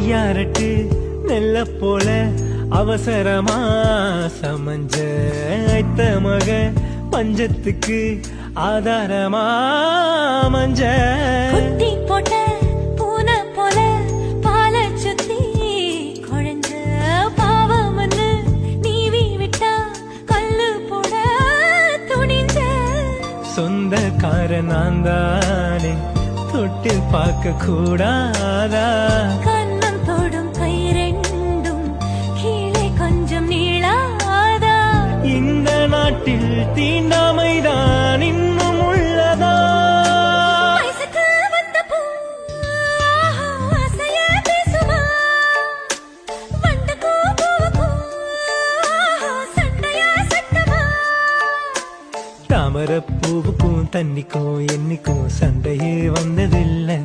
ஐயாரட்டு நெல்ல போல அவசரமா சமஞ்ச ஐத்த மக பஞ்சத்துக்கு ஆதாரமா மஞ்ச குட்டி போட்ட பூனை போல பால சுத்தி குழஞ்ச பாவமன்னு நீவி விட்டா கல்லு போட துணிஞ்ச சொந்தக்கார நான் தானே தொட்டு பார்க்க கூடாதா கண்ணம் தொடும் கை ரெண்டும் கீழே கொஞ்சம் நீளாதா இந்த நாட்டில் தீண்டாமைதான் இன்னும் உள்ளதா வயசுக்கு வந்த பூ ஆசைய பேசுமா வண்டுக்கும் பூவுக்கும் சண்டையா சட்டமா தாமர பூவுக்கும் தண்ணிக்கும் என்னைக்கும் சண்டையே வந்ததில்லை